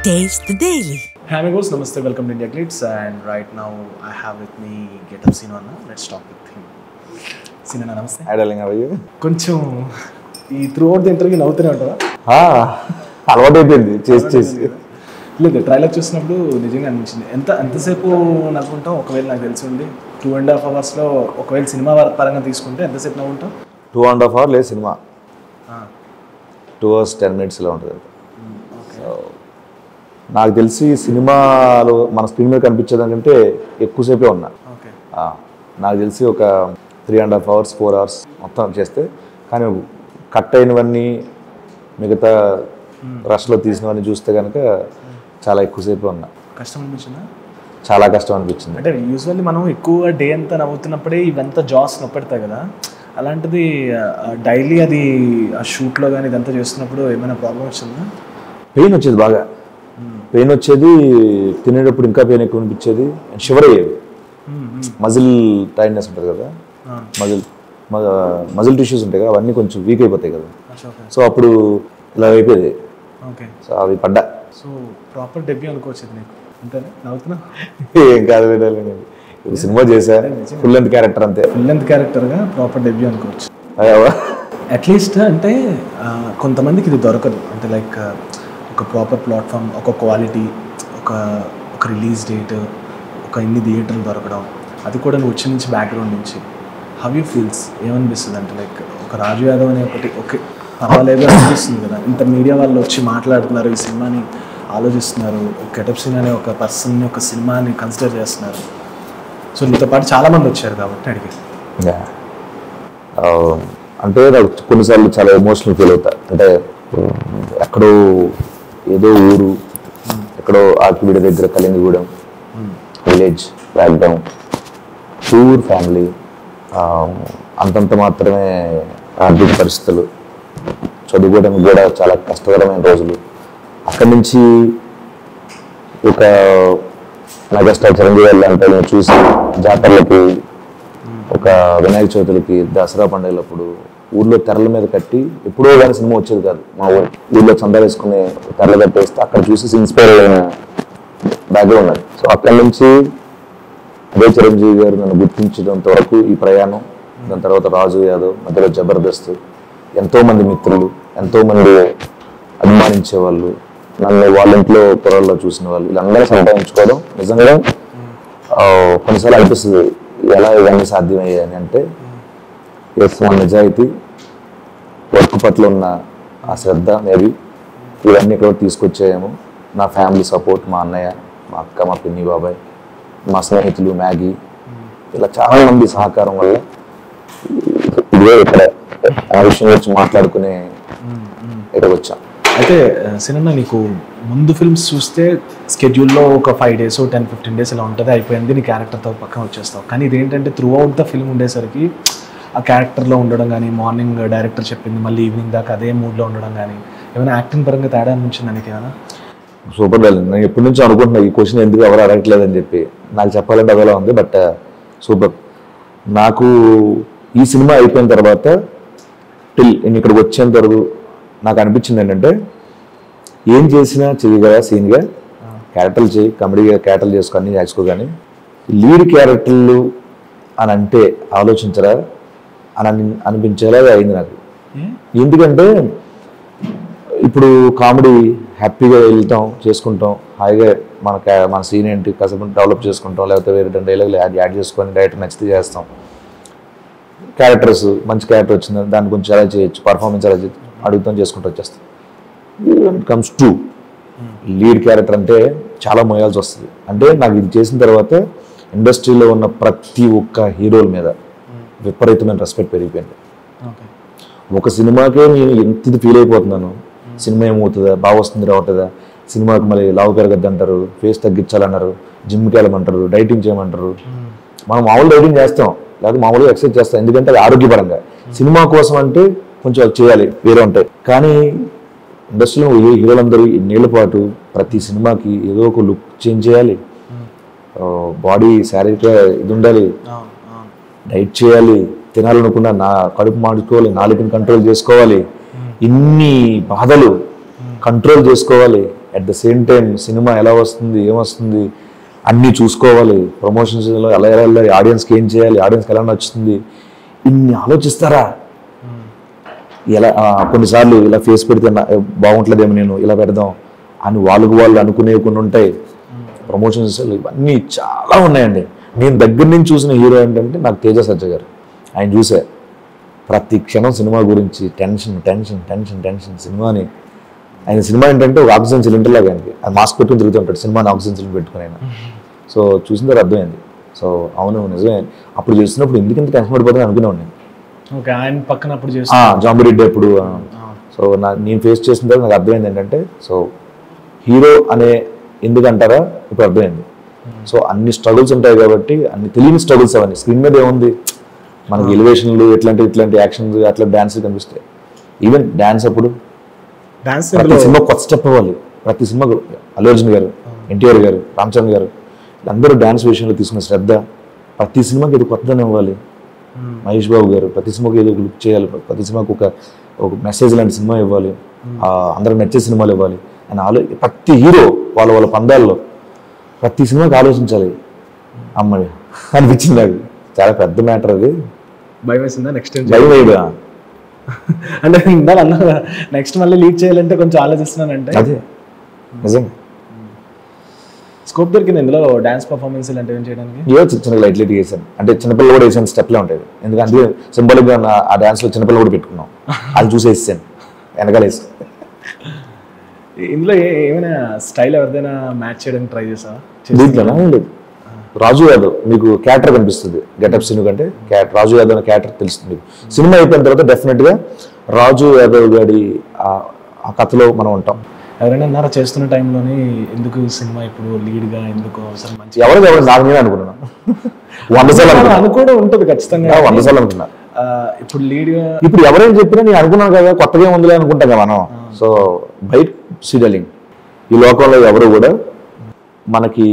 Taste the Daily. Hi amigos, namaste, welcome to India Glitz, and right now I have with me Get Up Sino Anna. Let's talk with him. Sino Anna, namaste. Hi darling, how are you? కొంచెం ఈ through out the interview నవ్వుతూనే ఉంటావా? అలవాటు అయిపోయింది చేసి లేదు, trailer చూసినప్పుడు నిజంగా అనిపించింది. ఎంతసేపు నవ్వుకుంటాం? ఒకవేళ నాకు తెలిసి ఉండి 2.5 అవర్స్లో ఒకవేళ సినిమా పరంగా తీసుకుంటే ఎంతసేపు నవ్వుకుంటాం? 2.5 hours లేదు సినిమా, 2 hours 10 minutes ఇలా ఉంటుంది. సో నాకు తెలిసి సినిమాలో మన స్క్రీన్ మీద కనిపించేదానికంటే ఎక్కువసేపే ఉన్నా. నాకు తెలిసి ఒక 3.5 hours 4 hours మొత్తం చేస్తే, కానీ కట్ అయినవన్నీ మిగతా రష్లో తీసినవన్నీ చూస్తే కనుక చాలా ఎక్కువసేపే ఉన్నా. కష్టం అనిపించిందా? చాలా కష్టం అనిపించింది. అంటే యూజువల్లీ మనం ఎక్కువ డే అంతా నవ్వుతున్నప్పుడే ఇవంతా జాస్ నొప్పెడతాయి కదా, అలాంటిది డైలీ అది ఆ షూట్లో కానీ ఇదంతా చేస్తున్నప్పుడు ఏమైనా ప్రాబ్లం వచ్చిందా? పెయిన్ వచ్చేది, బాగా పెయిన్ వచ్చేది, తినేటప్పుడు ఇంకా పెయిన్ ఎక్కువ అనిపించేది, షివర్ అయ్యేది. మజిల్ టైట్నెస్ ఉంటుంది కదా, మజిల్ టిష్యూస్ ఉంటాయి కదా, అవన్నీ కొంచెం వీక్ అయిపోతాయి కదా. సో అప్పుడు ఇలా అయిపోయేది. ఓకే, సో అవి పడ్డా. సో ప్రాపర్ డెబ్యూ అనుకోవచ్చు నీకు, అంతేనా? నవ్వుతున్నా ఏం కాదు, ఇప్పుడు సినిమా చేశా, ఫుల్ లెంత్ క్యారెక్టర్, అంతే. ఫుల్ లెంత్ క్యారెక్టర్గా ప్రాపర్ డెబ్యూ అనుకోవచ్చు అట్లీస్ట్. అంటే కొంతమందికి ఇది దొరకదు, అంటే లైక్ ఒక ప్రాపర్ ప్లాట్ఫామ్, ఒక క్వాలిటీ, ఒక రిలీజ్ డేట్, ఒక ఇన్ని థియేటర్లు దొరకడం, అది కూడా నువ్వు వచ్చి నుంచి బ్యాక్గ్రౌండ్ నుంచి. How you feels? ఏమనిపిస్తుంది అంటే లైక్ ఒక రాజు యాదవ్ అనే ఒకటి ఓకే పర్వాలేదు అనిపిస్తుంది కదా, ఇంత మీడియా వాళ్ళు వచ్చి మాట్లాడుతున్నారు, ఈ సినిమాని ఆలోచిస్తున్నారు, గెటప్ సీన్ అనే ఒక పర్సన్ని, ఒక సినిమాని కన్సిడర్ చేస్తున్నారు. సో నీతో పాటు చాలామంది వచ్చారు కాబట్టి అడిగి. అంటే నాకు కొన్నిసార్లు చాలా ఎమోషనల్ ఫీల్ అవుతా. అంటే ఎక్కడో ఏదో ఊరు, ఎక్కడో ఆకివీడి దగ్గర కలింగగూడెం విలేజ్, బ్యాక్గ్రౌండ్, పూర్ ఫ్యామిలీ, అంతంత మాత్రమే ఆర్థిక పరిస్థితులు, చదువుకోవడానికి కూడా చాలా కష్టకరమైన రోజులు. అక్కడి నుంచి ఒక మెగాస్టార్ చిరంజీవి వెళ్ళాలంటే నేను చూసి జాతరలకి, ఒక వినాయక చవితులకి, దసరా పండుగలప్పుడు ఊర్లో తెరల మీద కట్టి, ఎప్పుడో కానీ సినిమా వచ్చేది కాదు, మా ఊర్లో చందా వేసుకుని తెరలు కట్టేస్తే అక్కడ చూసి ఇన్స్పైర్ అయిన బ్యాక్గ్రౌండ్ అది. సో అక్కడి నుంచి అదే చిరంజీవి గారు నన్ను గుర్తించినంత వరకు ఈ ప్రయాణం. దాని తర్వాత రాజు యాదవ్, మధ్యలో జబర్దస్త్, ఎంతోమంది మిత్రులు, ఎంతోమంది అభిమానించే వాళ్ళు, నన్ను వాళ్ళ ఇంట్లో పొరల్లో చూసిన వాళ్ళు, వీళ్ళందరూ సంపాదించుకోవడం నిజంగా కొన్నిసార్లు అనిపిస్తుంది ఎలా ఇవన్నీ సాధ్యమయ్యాయని. అంటే మన నిజాయితీ, వర్క్ పట్ల ఉన్న ఆ శ్రద్ధ, మేబీ ఇవన్నీ ఇక్కడ తీసుకొచ్చాయేమో. నా ఫ్యామిలీ సపోర్ట్, మా అన్నయ్య, మా అక్క, మా పిన్ని బాబాయ్, మా స్నేహితులు, మ్యాగీ, ఇలా చాలా మంది సహకారం వల్ల ఇదే ఇక్కడ ఆ విషయం గురించి మాట్లాడుకునే ఇక్కడికి వచ్చాం. అయితే సినిమా నీకు ముందు ఫిల్మ్స్ చూస్తే స్కెడ్యూల్లో ఒక 5 days 10-15 days ఇలా ఉంటుంది, అయిపోయింది, నీ క్యారెక్టర్తో పక్కన వచ్చేస్తావు. కానీ ఇదేంటంటే త్రూ అవుట్ ద ఫిల్మ్ ఉండేసరికి ఆ క్యారెక్టర్లో ఉండడం కానీ, మార్నింగ్ డైరెక్టర్ చెప్పింది మళ్ళీ ఈవినింగ్ దాకా అదే మూడ్లో ఉండడం కానీ, ఏమైనా యాక్టింగ్ పరంగా తేడా అనిపించింది నీకు ఏమైనా? సూపర్ డార్లింగ్, నేను ఎప్పటి నుంచో అనుకుంటున్నా ఈ క్వశ్చన్ ఎందుకు ఎవరు అడగట్లేదని చెప్పి. నాకు చెప్పాలంటే అదేలా ఉంది, బట్ సూపర్. నాకు ఈ సినిమా అయిపోయిన తర్వాత టిల్ నేను ఇక్కడికి వచ్చేంత వరకు నాకు అనిపించింది ఏంటంటే, ఏం చేసినా చెయ్యగా సీన్గా క్యారెక్టర్లు చేయి, కామెడీగా క్యారెక్టర్లు చేసుకో, అన్నీ చేసుకో, కానీ లీడ్ క్యారెక్టర్లు అని అంటే ఆలోచించరా అని అనిపించేలా అయింది నాకు. ఎందుకంటే ఇప్పుడు కామెడీ హ్యాపీగా వెళ్తాం, చేసుకుంటాం, హాయిగా మన సీన్ ఏంటి కాసేపు డెవలప్ చేసుకుంటాం, లేకపోతే వేరే 2 డైలాగులు యాడ్ చేసుకొని డైరెక్టర్ నచ్చితే చేస్తాం. క్యారెక్టర్స్ మంచి క్యారెక్టర్ వచ్చింది, దాన్ని కొంచెం ఎలా చేయొచ్చు, పర్ఫార్మెన్స్ ఎలా చేయొచ్చు అడుగుతాం, చేసుకుంటూ వచ్చేస్తాం. కమ్స్ టు లీడ్ క్యారెక్టర్ అంటే చాలా మోయాల్సి వస్తుంది. అంటే నాకు ఇది చేసిన తర్వాత ఇండస్ట్రీలో ఉన్న ప్రతి ఒక్క హీరోల మీద విపరీతమైన రెస్పెక్ట్ పెరిగిపోయింది. ఒక సినిమాకే నేను ఎంత ఇది ఫీల్ అయిపోతున్నాను, సినిమా ఏమవుతుందా, బాగా వస్తుంది రావట్లేదా, సినిమాకి మళ్ళీ లావు పెరగద్దు అంటారు, ఫేస్ తగ్గించాలన్నారు, జిమ్కి వెళ్ళమంటారు, డైటింగ్ చేయమంటారు. మనం మామూలు డైటింగ్ చేస్తాం, లేకపోతే మామూలుగా ఎక్సర్సైజ్ చేస్తాం, ఎందుకంటే అది ఆరోగ్యపరంగా. సినిమా కోసం అంటే కొంచెం అది చేయాలి, వేరే ఉంటాయి. కానీ ఇండస్ట్రీలో హీరోలందరూ ఇన్నేళ్ల పాటు ప్రతి సినిమాకి ఏదో ఒక లుక్ చేంజ్ చేయాలి, బాడీ శారీరక ఇది ఉండాలి, డైట్ చేయాలి, తినాలనుకున్నా నా కడుపు మాడుకోవాలి, నాలుగుని కంట్రోల్ చేసుకోవాలి, ఇన్ని బాధలు కంట్రోల్ చేసుకోవాలి, at the same time cinema ఎలా వస్తుంది ఏమొస్తుంది అన్నీ చూసుకోవాలి, ప్రమోషన్స్లో ఎలా వెళ్ళాలి, ఆడియన్స్కి ఏం చేయాలి, ఆడియన్స్కి ఎలా నచ్చుతుంది, ఇన్ని ఆలోచిస్తారా? ఎలా కొన్నిసార్లు ఇలా ఫేస్ పెడితే బాగుంటుందేమో, నేను ఇలా పెడదాం అని వాళ్ళు అనుకునే కొన్ని ఉంటాయి. ప్రమోషన్స్ ఇవన్నీ చాలా ఉన్నాయండి. నేను దగ్గర నుంచి చూసిన హీరో ఏంటంటే నాకు తేజ సజ్జ గారు. ఆయన చూసే ప్రతి క్షణం సినిమా గురించి టెన్షన్ టెన్షన్ టెన్షన్ టెన్షన్. సినిమాని ఆయన సినిమా ఏంటంటే ఒక ఆక్సిజన్ సిలిండర్ లాగా ఆయనకి, అది మాస్క్ పెట్టుకుని తిరుగుతుంటాడు సినిమాని ఆక్సిజన్ సిలిండర్ పెట్టుకుని ఆయన. సో చూసిన తర్వాత అర్థమైంది. సో అవును నిజమే, అప్పుడు చేస్తున్నప్పుడు ఎందుకు ఇంత టెన్షన్ పడిపోతుంది అనుకునేవాడిని. ఆయన పక్కన అప్పుడు జాంబిరెడ్డి అప్పుడు. సో నేను ఫేస్ చేసిన తర్వాత నాకు అర్థమైంది ఏంటంటే, సో హీరో అనే ఎందుకంటారా ఇప్పుడు అర్థమైంది. సో అన్ని స్ట్రగుల్స్ ఉంటాయి కాబట్టి, అన్ని తెలియని స్ట్రగుల్స్ అవన్నీ. స్క్రీన్ మీద ఏముంది, మనకి ఎలివేషన్లు ఇట్లాంటి యాక్షన్స్ అట్లా డాన్స్ కనిపిస్తాయి. ఈవెన్ డాన్స్ అప్పుడు ప్రతి సినిమా కొత్త స్టెప్ అవ్వాలి. ప్రతి సినిమా అల్లు అర్జున్ గారు, ఎన్టీఆర్ గారు, రామచంద్ర గారు అందరూ డాన్స్ విషయంలో తీసుకున్న శ్రద్ధ, ప్రతి సినిమాకి ఏదో కొత్తదనం ఇవ్వాలి. మహేష్ బాబు గారు ప్రతి సినిమాకి ఏదో లుక్ చేయాలి, ప్రతి సినిమాకి ఒక మెసేజ్ లాంటి సినిమా ఇవ్వాలి, అందరికి నచ్చే సినిమాలు ఇవ్వాలి అని ప్రతి హీరో వాళ్ళ పందాల్లో ప్రతి సినిమాకి ఆలోచించాలి. అమ్మాయి అనిపించింది నాకు. చాలా పెద్ద మ్యాటర్ అది. భయం వేసిందా నెక్స్ట్ భయం వేయడా అంటే అన్నా నెక్స్ట్ మళ్ళీ లీడ్ చేయాలంటే కొంచెం ఆలోచిస్తున్నానంటే అదే నిజంగా స్కోప్ దొరికింది ఇందులో డాన్స్ పర్ఫార్మెన్స్ ఇలాంటివి ఏం చేయడానికి. ఏదో చిన్న లైట్ వేసాను, అంటే చిన్నపిల్లలు కూడా వేసాను, స్టెప్లే ఉంటుంది. ఎందుకంటే సింబాలిక్గా ఆ డాన్స్లో చిన్నపిల్లలు కూడా పెట్టుకున్నాం, అది చూసి వేసాను వెనకాల వేసాను. ఇందులో ఏమైనా స్టైల్ ఎవరిదైనా మ్యాచ్ చేయడానికి ట్రై చేసావా? దీంట్లోనా లేదు. రాజు యాదవ్ మీకు క్యారెక్టర్ కనిపిస్తుంది గెటప్ సినిమా కంటే, రాజు యాదవ్ అనే క్యారెక్టర్ తెలుస్తుంది. సినిమా అయిపోయిన తర్వాత డెఫినెట్గా రాజు యాదవ్ గారి ఆ కథలో మనం ఉంటాం. ఎవరైనా అన్నారా చేస్తున్న టైంలోని ఎందుకు సినిమా ఇప్పుడు లీడ్గా ఎందుకు అవసరం? మంచి ఎవరు నాకు నేను అనుకున్నాను 100 సార్లు అనుకోవడం ఉంటుంది ఖచ్చితంగా, 100 సార్లు అనుకున్నా. ఇప్పుడు లీడ్గా ఇప్పుడు ఎవరైనా చెప్పినా నేను అనుకున్నాను కదా, కొత్తగా ఉందిలే అనుకుంటాం కదా మనం. సో బయట సీడలింగ్ ఈ లోకంలో ఎవరు కూడా మనకి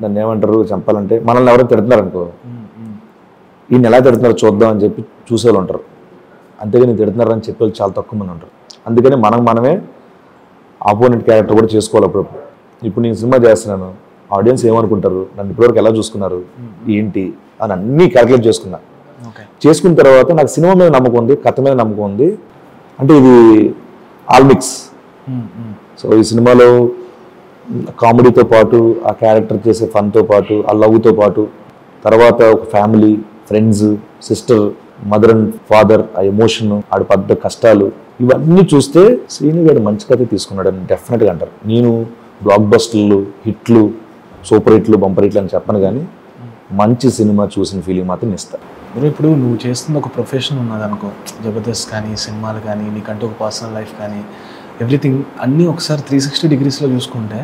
దాన్ని ఏమంటారు చెప్పాలంటే, మనల్ని ఎవరైనా తిడుతున్నారు అనుకో, ఈయన ఎలా తిడుతున్నారో చూద్దాం అని చెప్పి చూసేవాళ్ళు ఉంటారు. అంతేగాని నేను తిడుతున్నారని చెప్పేవాళ్ళు చాలా తక్కువ మంది ఉంటారు. అందుకని మనమే ఆపోనెంట్ క్యారెక్టర్ కూడా చేసుకోవాలి అప్పుడప్పుడు. ఇప్పుడు నేను సినిమా చేస్తున్నాను, ఆడియన్స్ ఏమనుకుంటారు, నన్ను ఇప్పటివరకు ఎలా చూసుకున్నారు ఏంటి అని అన్నీ క్యాల్కులేట్ చేసుకున్నా. చేసుకున్న తర్వాత నాకు సినిమా మీద నమ్మకం ఉంది, కథ మీద నమ్మకం ఉంది. అంటే ఇది ఆల్ మిక్స్. సో ఈ సినిమాలో కామెడీతో పాటు, ఆ క్యారెక్టర్ చేసే ఫన్తో పాటు, ఆ లవ్తో పాటు, తర్వాత ఒక family, friends, sister, mother and father, ఆ ఎమోషన్, ఆడు పడ్డ కష్టాలు, ఇవన్నీ చూస్తే శ్రీను గారు మంచి కథ తీసుకున్నాడని డెఫినెట్గా అంటారు. నేను బ్లాక్ బస్టర్లు, హిట్లు, సూపర్ హిట్లు, బంపర్ హిట్లు అని చెప్పను, కానీ మంచి సినిమా చూసిన ఫీలింగ్ మాత్రం ఇస్తా. ఇప్పుడు నువ్వు చేస్తున్న ఒక ప్రొఫెషన్ ఉన్నదనుకో, జబర్దస్త్ కానీ, సినిమాలు కానీ, నీకంటూ ఒక పర్సనల్ లైఫ్ కానీ, ఎవ్రీథింగ్ అన్నీ ఒకసారి 360 డిగ్రీస్లో చూసుకుంటే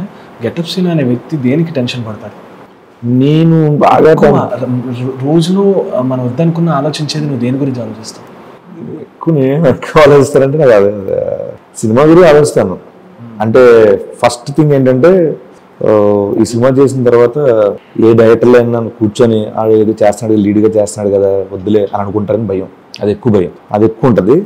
గెటప్ సీన్ అనే వ్యక్తి దేనికి టెన్షన్ పడతాడు? నేను బాగా రోజులో మనం వద్దనుకున్న ఆలోచించేది నువ్వు దేని గురించి ఆలోచిస్తావు? ఎక్కువ ఆలోచిస్తానంటే నాకు సినిమా గురించి ఆలోచిస్తాను. అంటే ఫస్ట్ థింగ్ ఏంటంటే, ఈ సినిమా చేసిన తర్వాత ఏ డైరెక్టర్లో అయినా కూర్చొని ఆడు ఏదో చేస్తున్నాడు, లీడ్గా చేస్తున్నాడు కదా, వద్దులే అని అనుకుంటారని భయం. అది ఎక్కువ భయం, అది ఎక్కువ ఉంటుంది.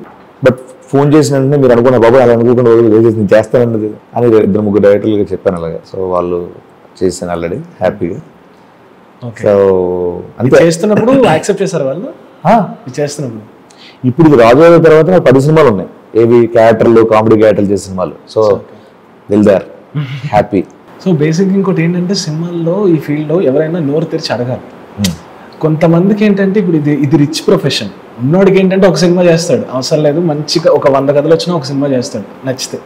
బట్ ఫోన్ చేసిన వెంటనే మీరు అనుకున్న బాబు అలా అనుకోకుండా నేను చేస్తానన్నది అని 2-3 డైరెక్టర్లుగా చెప్పాను అలాగే. సో వాళ్ళు చేశాను ఆల్రెడీ హ్యాపీగా. సో అంతే చేస్తున్నప్పుడు యాక్సెప్ట్ చేశారు వాళ్ళు చేస్తున్నప్పుడు. ఇప్పుడు ఇది రాజు అయిన తర్వాత నాకు 10 సినిమాలు ఉన్నాయి, ఏవి క్యారెక్టర్లు, కామెడీ క్యారెక్టర్లు చేసే సినిమాలు. So will there happy. So basic ఇంకోటి ఏంటంటే, సినిమాల్లో ఈ ఫీల్డ్లో ఎవరైనా నోరు తెరిచి అడగాలి. కొంతమందికి ఏంటంటే ఇప్పుడు ఇది రిచ్ ప్రొఫెషన్, ఉన్నోడికి ఏంటంటే ఒక సినిమా చేస్తాడు, అవసరం లేదు, మంచిగా ఒక 100 కథలు వచ్చినా ఒక సినిమా చేస్తాడు నచ్చితే.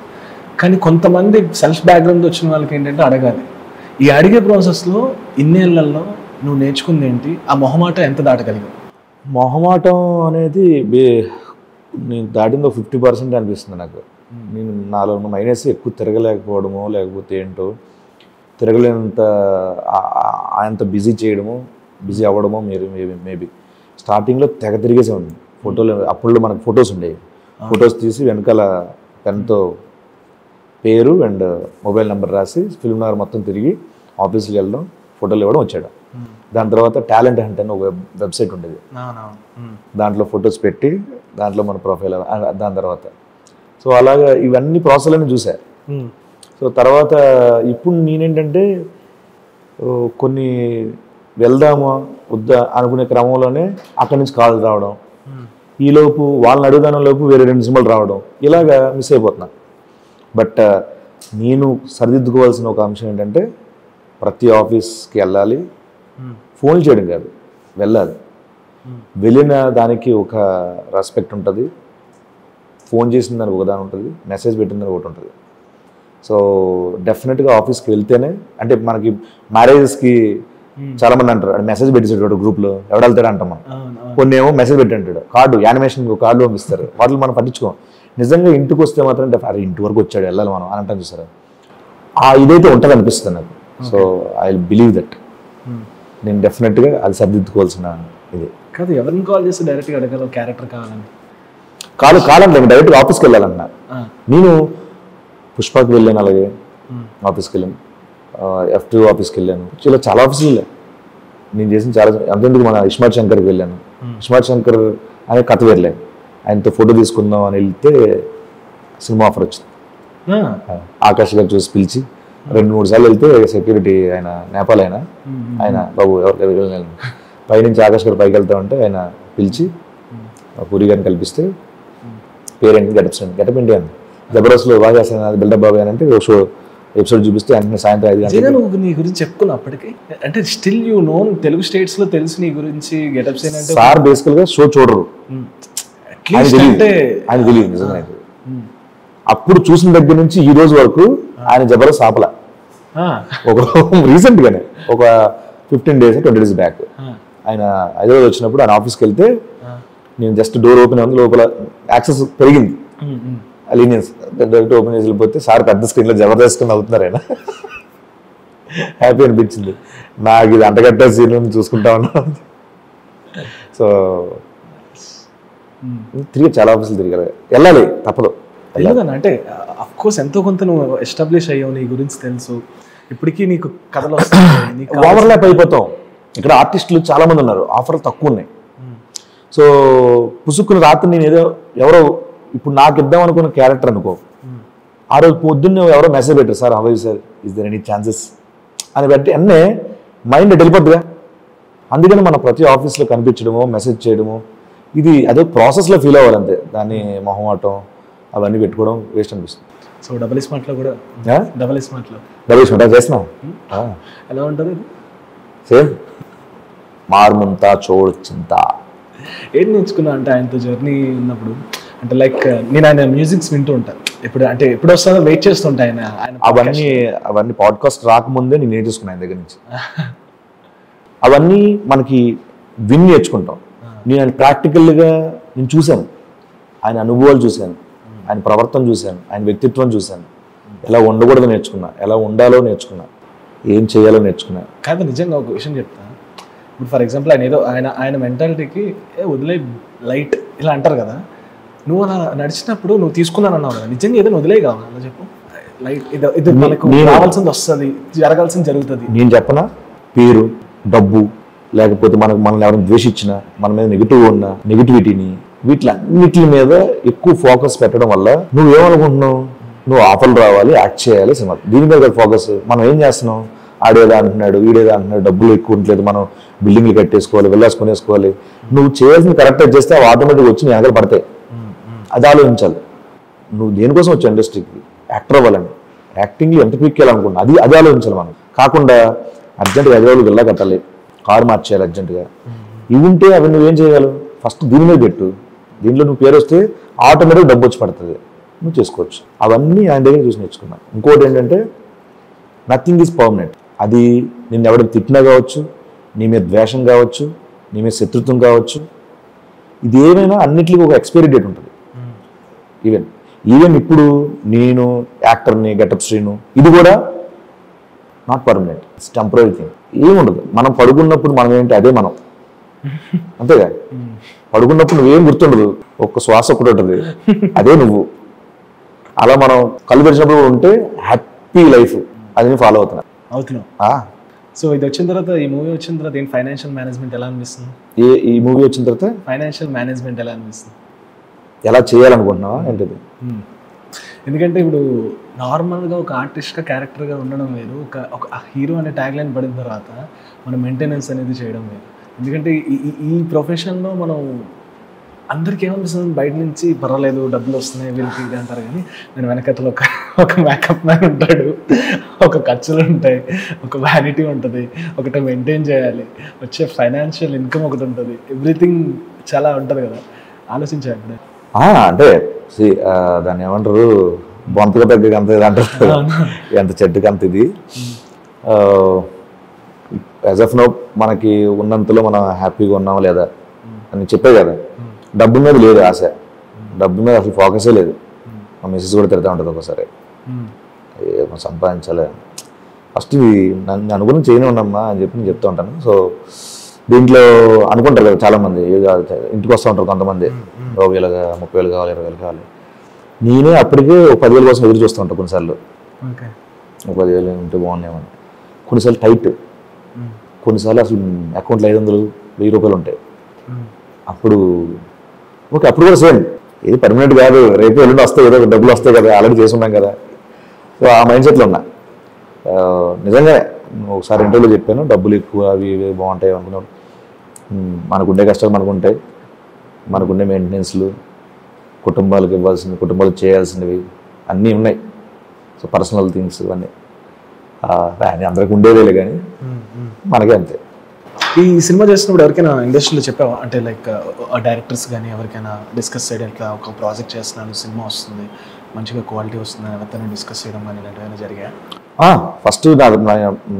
కానీ కొంతమంది సెల్ఫ్ బ్యాక్గ్రౌండ్ వచ్చిన వాళ్ళకి ఏంటంటే అడగాలి. ఈ అడిగే ప్రాసెస్లో ఇన్నేళ్లలో నువ్వు నేర్చుకుంది ఏంటి? ఆ మొహమాటం ఎంత దాటగలిగావు? మొహమాటం అనేది నేను దాటిందో 50% అనిపిస్తుంది నాకు. నేను నాలో మైనస్ ఎక్కువ తిరగలేకపోవడమో, లేకపోతే ఏంటో తిరగలేనంత అంత బిజీ చేయడమో, బిజీ అవ్వడమో మేబీ. స్టార్టింగ్లో తెగ తిరిగేసేవాడిని. ఫోటోలు అప్పుడు మనకు ఫొటోస్ ఉండేవి, ఫొటోస్ తీసి వెనకాల పెన్తో పేరు అండ్ మొబైల్ నెంబర్ రాసి ఫిల్మ్ నగర్ మొత్తం తిరిగి ఆఫీస్కి వెళ్ళడం, ఫోటోలు ఇవ్వడం వచ్చాడు. దాని తర్వాత టాలెంట్ హంట్ అని ఒక వెబ్సైట్ ఉండేది, దాంట్లో ఫొటోస్ పెట్టి దాంట్లో మన ప్రొఫైల్, దాని తర్వాత సో అలాగా ఇవన్నీ ప్రాసెస్లన్నీ చూసా. సో తర్వాత ఇప్పుడు నేనేంటంటే కొన్ని వెళ్దామా వద్దా అనుకునే క్రమంలోనే అక్కడి నుంచి కాల్ రావడం, ఈలోపు వాళ్ళని అడుగుదానం లోపు వేరే 2 సినిమాలు రావడం, ఇలాగా మిస్ అయిపోతున్నా. బట్ నేను సరిదిద్దుకోవాల్సిన ఒక అంశం ఏంటంటే ప్రతి ఆఫీస్కి వెళ్ళాలి, ఫోన్ చేయడం కాదు, వెళ్ళాలి. వెళ్ళిన దానికి ఒక రెస్పెక్ట్ ఉంటుంది, ఫోన్ చేసిన దానికి ఒక దాని ఉంటుంది, మెసేజ్ పెట్టిన దానికి ఒకటి ఉంటుంది. సో డెఫినెట్గా ఆఫీస్కి వెళ్తేనే, అంటే మనకి మ్యారేజెస్కి చాలామంది అంటారు అది మెసేజ్ పెట్టేసాడు గ్రూప్లో ఎవడు వెళ్తాడు అంటాం మనం. కొన్ని ఏమో మెసేజ్ పెట్టి అంటాడు, కార్డు యానిమేషన్ కార్డు పంపిస్తారు, వాటిని మనం పట్టించుకోం. నిజంగా ఇంటికి వస్తే మాత్రం అరే ఇంటి వరకు వచ్చాడు వెళ్ళాలి మనం అని అంటాం చూసారా, ఇదైతే ఉంటుంది అనిపిస్తుంది నాకు. So I will believe that. నేను డెఫినెట్గా అది సర్దిద్దుకోవాల్సిన ఇది కాదు. ఎవరిని కాల్ చేస్తే డైరెక్ట్గా అడగాలి క్యారెక్టర్ కావాలని? కాదండి, డైరెక్ట్గా ఆఫీస్కి వెళ్ళాలన్నా. నేను పుష్పకి వెళ్ళాను, అలాగే ఆఫీస్కి వెళ్ళాను, F2 ఆఫీస్కి వెళ్ళాను, చాలా ఆఫీస్కి వెళ్ళాను. నేను చేసిన చాలా, అంతెందుకు మన ఇస్మార్ట్ శంకర్కి వెళ్ళాను. ఇస్మార్ట్ శంకర్ అనే కథ వెళ్ళాను, ఆయనతో ఫోటో తీసుకుందాం అని వెళ్తే సినిమా ఆఫర్ వచ్చింది. ఆకాష్ గారు చూసి పిలిచి 2-3 సార్లు వెళ్తే సెక్యూరిటీ ఆయన నేపాల్ ఆయన బాబు ఎవరు వెళ్ళాను పైనుంచి ఆకాష్ గారు పైకి వెళ్తా ఉంటే ఆయన పిలిచి పూరి గారిని కల్పిస్తే పేరెంట్ గెటప్ ఇండియా జబర్దస్త్లో బాగా చేస్తాను, అది బిల్డప్ బాగా అంటే షో ఎపిసోడ్ చూపిస్తే వెంటనే సాయంత్రం 5 గంటలకు. నువ్వు నీ గురించి చెప్పుకున్నావు అప్పటికి, అంటే still you know Telugu states లో తెలుసు నీ గురించి గెటప్స్ ఏంటంటే సార్ బేసికల్ గా షో చూడరు, ఆయన తెలియదు నిజంగా. అప్పుడు చూసిన దగ్గర నుంచి ఈ రోజు వరకు ఆయన జబర్దస్త్ ఆపల. ఒక రీసెంట్ గానే ఒక 15 days 20 days బ్యాక్ ఆయన హైదరాబాద్ వచ్చినప్పుడు ఆయన ఆఫీస్కి వెళ్తే నేను జస్ట్ డోర్ ఓపెన్ ఉంది, లోపల యాక్సెస్ పెరిగింది, లీనియన్స్ డైరెక్ట్ ఓపెన్ చేసి వెళ్ళిపోతే సార్ పెద్ద స్క్రీన్లో జబర్దస్త్ అవుతున్నారు ఆయన. హ్యాపీ అనిపించింది నాకు, ఇది అంటగట్ట సీన్ చూసుకుంటా ఉన్నా. సో చాలా ఆఫీసులు తిరిగాలి, వెళ్ళాలి తప్పదు. అంటే అఫ్ కోర్స్ ఎంతో కొంత నువ్వు ఎస్టాబ్లిష్ అయ్యావు, నీ గురించి తెలుసు, ఇప్పటికీ నీకు కథలు వస్తాయి, ఓవర్లాప్ అయిపోతాం. ఇక్కడ ఆర్టిస్టులు చాలా మంది ఉన్నారు, ఆఫర్లు తక్కువ ఉన్నాయి. సో పుసుక్కుని రాత్రి నేను ఏదో ఎవరో ఇప్పుడు నాకు ఇద్దాం అనుకున్న క్యారెక్టర్ అనుకో, ఆ రోజు పొద్దున్నే ఎవరో మెసేజ్ పెట్టారు, sir how sir is there any chances అని బట్టి అన్నే మైండ్ వెళ్ళిపోద్దిగా. అందుకని మన ప్రతి ఆఫీస్లో కనిపించడము, మెసేజ్ చేయడము, ఇది అదే ప్రాసెస్లో ఫీల్ అవ్వాలంతే. దాన్ని మొహమాటం అవన్నీ పెట్టుకోవడం వేస్ట్ అనిపిస్తుంది. సో డబుల్ స్మార్ట్లో కూడా డబుల్ స్మార్ట్ చేస్తున్నాం. ఎలా ఉంటుంది? సేమ్ మార్ముంతా చూడొచ్చింత. ఏంటి నేర్చుకున్నా అంటే ఆయనతో జర్నీ ఉన్నప్పుడు, అంటే లైక్ నేను ఆయన మ్యూజిక్స్ వింటూ ఉంటాను, ఎప్పుడు వస్తుందో వెయిట్ చేస్తుంటా. ఆయన అవన్నీ పాడ్కాస్ట్ రాకముందే నేను నేర్చుకున్నాను ఆయన దగ్గర నుంచి. అవన్నీ మనకి విన్ నేర్చుకుంటాం. నేను ఆయన ప్రాక్టికల్గా నేను చూశాను, ఆయన అనుభవాలు చూశాను, ఆయన ప్రవర్తన చూశాను, ఆయన వ్యక్తిత్వం చూశాను, ఎలా ఉండకూడదో నేర్చుకున్నా, ఎలా ఉండాలో నేర్చుకున్నా, ఏం చేయాలో నేర్చుకున్నా. కాదు నిజంగా ఒక విషయం చెప్తా. ఇప్పుడు ఫర్ ఎగ్జాంపుల్ ఆయన మెంటాలిటీకి వదిలే లైట్ ఇలా అంటారు కదా, నువ్వు అలా నడిచినప్పుడు నువ్వు తీసుకున్నాను అన్నావు కదా, నిజంగా ఏదైనా వదిలే కావాలి అలా చెప్పు. లైట్ ఇది మనకు రావాల్సింది వస్తుంది, జరగాల్సింది జరుగుతుంది. నేను చెప్పనా, పేరు, డబ్బు, లేకపోతే మనల్ని ఎవరైనా ద్వేషించినా, మన మీద నెగిటివ్ ఉన్న నెగిటివిటీని, వీటిలన్నిటి మీద ఎక్కువ ఫోకస్ పెట్టడం వల్ల నువ్వేమనుకుంటున్నావు, నువ్వు ఆఫర్లు రావాలి, యాక్ట్ చేయాలి, సినిమా, దీని మీద ఫోకస్. మనం ఏం చేస్తున్నాం, ఆడేదా అంటున్నాడు, వీడేదా అంటున్నాడు, డబ్బులు ఎక్కువ ఉండలేదు, మనం బిల్డింగ్లు కట్టేసుకోవాలి, వెళ్ళేసుకునేసుకోవాలి. నువ్వు చేయాల్సింది కరెక్ట్గా చేస్తే అవి ఆటోమేటిక్గా వచ్చి నీ దగ్గర పడతాయి. అది ఆలోచించాలి. నువ్వు దేనికోసం వచ్చావు ఇండస్ట్రీకి, యాక్టర్ అవ్వాలని, యాక్టింగ్లో ఎంత క్విక్ వెళ్ళాలనుకున్నా అది ఆలోచించాలి మనం. కాకుండా అర్జెంట్గా 5 రోజులు వెళ్ళా కట్టాలి, కారు మార్చేయాలి అర్జెంటుగా, ఇవి ఉంటే అవి నువ్వేం చేయగలవు, ఫస్ట్ దీని మీద పెట్టు, దీంట్లో నువ్వు పేరు వస్తే ఆటోమేటిక్ డబ్బు వచ్చి పడుతుంది, నువ్వు చేసుకోవచ్చు. అవన్నీ ఆయన దగ్గర చూసి నేర్చుకున్నాను. ఇంకోటి ఏంటంటే నథింగ్ ఈజ్ పర్మనెంట్. అది నిన్ను ఎవరికి తిట్టినా కావచ్చు, నీ మీద ద్వేషం కావచ్చు, నీ మీద శత్రుత్వం కావచ్చు, ఇది ఏమైనా అన్నిటికీ ఒక ఎక్స్పైరీ డేట్ ఉంటుంది. ఈవెన్ ఇప్పుడు నేను యాక్టర్ని, గెటప్ శ్రీను, ఇది కూడా not permanent, it's temporary thing. ఏముండదు, మనం పడుకున్నప్పుడు మనం ఏంటి అదే మనం, అంతేగా. పడుకున్నప్పుడు నువ్వేం గుర్తుండదు, ఒక్క శ్వాస ఒకటి ఉంటుంది, అదే నువ్వు. అలా మనం కళ్ళు తెరిచినప్పుడు ఉంటే హ్యాపీ లైఫ్, అది ఫాలో అవుతున్నావు. సో ఇది వచ్చిన తర్వాత, ఈ మూవీ వచ్చిన తర్వాత ఏంటి ఫైనాన్షియల్ మేనేజ్మెంట్ ఎలా అనిపిస్తుంది? ఈ మూవీ వచ్చిన తర్వాత ఫైనాన్షియల్ మేనేజ్మెంట్ ఎలా అనిపిస్తుంది? ఎలా చేయాలనుకుంటున్నావా ఏంటిది? ఎందుకంటే ఇప్పుడు నార్మల్గా ఒక ఆర్టిస్ట్గా క్యారెక్టర్గా ఉండడం వేరు, ఒక హీరో అనే ట్యాగ్ లైన్ పడిన తర్వాత మనం మెయింటెనెన్స్ అనేది చేయడం వేరు. ఎందుకంటే ఈ ప్రొఫెషన్లో మనం అందరికీ ఏమనిపిస్తుంది, బయట నుంచి పర్వాలేదు డబ్బులు వస్తున్నాయి వీళ్ళకి ఇది అంటారు, కానీ నేను వెనకతలో ఒక మేకప్ మ్యాన్ ఉంటాడు, ఒక ఖర్చులు ఉంటాయి, ఒక వ్యానిటీ ఉంటుంది, ఒకటి మెయింటైన్ చేయాలి, వచ్చే ఫైనాన్షియల్ ఇన్కమ్ ఒకటి ఉంటుంది, ఎవ్రీథింగ్ చాలా ఉంటుంది కదా. ఆలోచించాలి అంటే దాన్ని ఏమంటారు, బొంతగా తగ్గ అంత ఇది అంటారు, ఎంత చెట్టుకి అంత ఇది. యాజ్ ఆఫ్ నో మనకి ఉన్నంతలో మనం హ్యాపీగా ఉన్నామా లేదా అని చెప్పే కదా. డబ్బు మీద లేదు ఆశ, డబ్బు మీద అసలు ఫోకసే లేదు. మా మిస్సెస్ కూడా తిడతా ఉంటుంది ఒకసారి, సంపాదించాలి ఫస్ట్ నన్ను అనుకుని చేయనే ఉన్నామ్మా అని చెప్పి నేను చెప్తూ ఉంటాను. సో దీంట్లో అనుకుంటారు కదా చాలామంది, ఇంటికి వస్తూ ఉంటారు కొంతమంది, 20,000 30,000 కావాలి, 20,000 కావాలి. నేనే అప్పటికే 10,000 కోసం ఎదురు చూస్తూ ఉంటాను కొన్నిసార్లు. 10,000 ఉంటే బాగున్నాయమని. కొన్నిసార్లు టైట్, కొన్నిసార్లు అసలు అకౌంట్లో 500 1000 రూపాయలు ఉంటాయి. అప్పుడు ఓకే, అప్పుడు కూడా సేమ్, ఇది పర్మనెంట్ కాదు, రేపు ఎల్లుండి వస్తాయి ఏదో డబ్బులు వస్తాయి కదా, ఆల్రెడీ చేసి ఉన్నాం కదా. సో ఆ మైండ్ సెట్లో ఉన్నా. నిజంగా ఒకసారి ఇంటర్వ్యూలో చెప్పాను, డబ్బులు ఎక్కువ అవి ఇవి బాగుంటాయి అనుకున్నాను. మనకుండే కష్టాలు మనకుంటాయి, మనకుండే మెయింటెనెన్స్లు, కుటుంబాలకు ఇవ్వాల్సినవి, కుటుంబాలకు చేయాల్సినవి అన్నీ ఉన్నాయి. సో పర్సనల్ థింగ్స్ ఇవన్నీ అందరికి ఉండేదేలే, కానీ మనకే అంతే. ఈ సినిమా చేసినప్పుడు ఎవరికైనా ఇండస్ట్రీలో చెప్పావా, అంటే లైక్ డైరెక్టర్స్ కానీ ఎవరికైనా డిస్కస్ చేయడం, ఇట్లా ఒక ప్రాజెక్ట్ చేస్తున్నాను, సినిమా వస్తుంది, మంచిగా క్వాలిటీ వస్తుంది, ఎవరితో డిస్కస్ చేయడం కానీ ఇలాంటివైనా జరిగాయా? ఫస్ట్ నా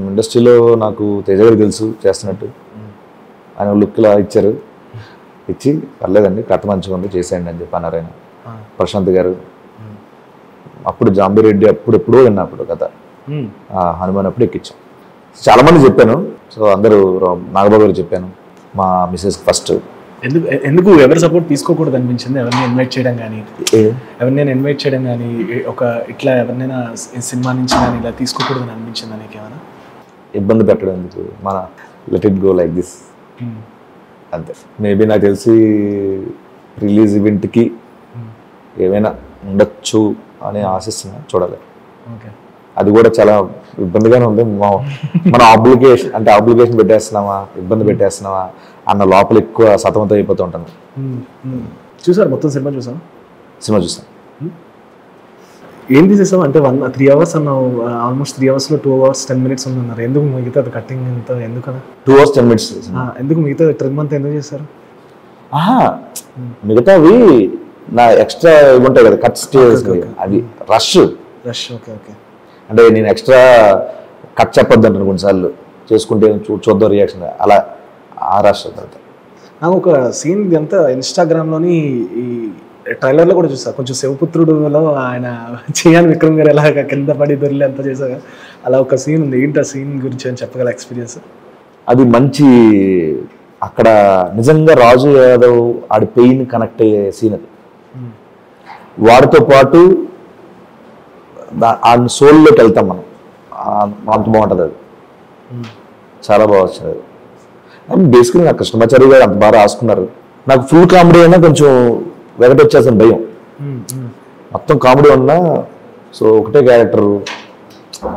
ఇండస్ట్రీలో నాకు తేజ గారు తెలుసు చేస్తున్నట్టు, ఆయన లుక్ ఇలా ఇచ్చారు, ఇచ్చి పర్లేదండి కథ మంచిగా ఉంది చేసేయండి అని చెప్పి అన్నారు ఆయన. ప్రశాంత్ గారు అప్పుడు జాంబిరెడ్డి ఎప్పుడో విన్నా అప్పుడు కథ, హనుమాన్ అప్పుడు ఎక్కించాం. చాలామంది చెప్పాను. సో అందరూ నాగబాబు గారు చెప్పాను, మా మిస్సెస్ ఫస్ట్. ఎందుకు ఎవరు సపోర్ట్ తీసుకోకూడదు అనిపించింది? ఎవరిని ఇన్వైట్ చేయడం కానీ, ఎవరినైనా ఇన్వైట్ చేయడం కానీ, ఒక ఇట్లా ఎవరినైనా సినిమా నుంచి కానీ ఇలా తీసుకోకూడదు అని అనిపించింది నీకు ఏమైనా? ఇబ్బంది పెట్టడం ఎందుకు, మన let it go like this అంతే. మేబీ నాకు తెలిసి రిలీజ్ ఈవెంట్కి ఏమైనా ఉండొచ్చు అని ఆశిస్తున్నా, చూడాలి. అది కూడా చాలా ఇబ్బందిగానే ఉంది. మనం అప్లికేషన్ పెట్టేస్తున్నామా, ఇబ్బంది పెట్టేస్తున్నావా అన్న లోపల ఎక్కువ సతమతం అయిపోతూ ఉంటాను. చూసారు మొత్తం సినిమా? సినిమా చూసాను. ఏం తీసేసాం అంటే 3 hours అన్నావు, ఆల్మోస్ట్ 3 hours 2 hours 10 minutes ఉందన్నారు. ఎందుకు మిగతా కట్టింగ్ ఎంత, ఎందుకన్నా 2 hours 10 minutes? ఎందుకు మిగతా ట్రిమ్ అంతా ఎందుకు చేశారు? మిగతావి నా ఎక్స్ట్రా ఉంటాయి కదా కట్స్, అది రష్. Okay okay. అంటే నేను ఎక్స్ట్రా కట్ చెప్పొద్దు అంటాను కొన్నిసార్లు, చేసుకుంటే చూద్దాం రియాక్షన్, అలా ఆ రష్. నాకు ఒక సీన్ అంతా ఇన్స్టాగ్రామ్లోని ఈ ట్రైలర్లో కూడా చూసా, కొంచెం శివపుత్రుడులో ఆయన చేయాలి విక్రమ్ గారు ఎలాగ కింద పడి దొరికి అంతా చేశాక, అలా ఒక సీన్ ఉంది. ఏంటి ఆ సీన్ గురించి అని చెప్పగల ఎక్స్పీరియన్స్? అది మంచి, అక్కడ నిజంగా రాజు యాదవ్ ఆడి పెయిన్ కనెక్ట్ అయ్యే సీన్ అది. వాడితో పాటు ఆ సోల్లోకి వెళ్తాం మనం, అంత బాగుంటుంది అది, చాలా బాగా వచ్చింది అది. అండ్ బేసిక్గా నాకు కృష్ణమాచారి గారు అంత బాగా రాసుకున్నారు. నాకు ఫుల్ కామెడీ అయినా కొంచెం వెగటొచ్చేసిన భయం, మొత్తం కామెడీ ఉన్నా. సో ఒకటే క్యారెక్టరు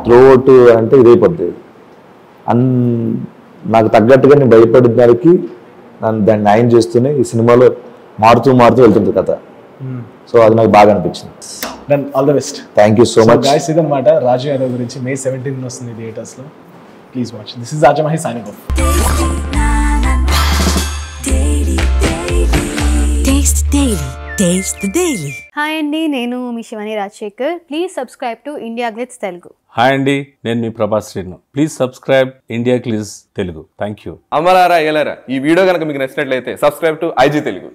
త్రోఅవుట్ అంటే ఇదైపోద్ది. నాకు తగ్గట్టుగా నేను భయపడిన దానికి దాన్ని న్యాయం చేస్తూనే ఈ సినిమాలో మారుతూ వెళ్తుంది కథ. సో అది నాకు బాగా అనిపించింది. Then all the best. Thank you so much. Guys ఇదన్నమాట రాజు యాదవ్ గురించి. May 17 వస్తుంది థియేటర్స్లో, please watch. This is Rajamahi signing off. Taste the Daily. Hi అండి, నేను మీ Shivani Rajasekhar. Please subscribe to India Glitz Telugu. Hi అండి, నేను మీ Prabhas Srinu. Please subscribe India Glitz Telugu. Thank you. అమలారా ఎలారా, ఈ వీడియో కనుక మీకు నచ్చినట్లయితే సబ్స్క్రైబ్ టు IG తెలుగు.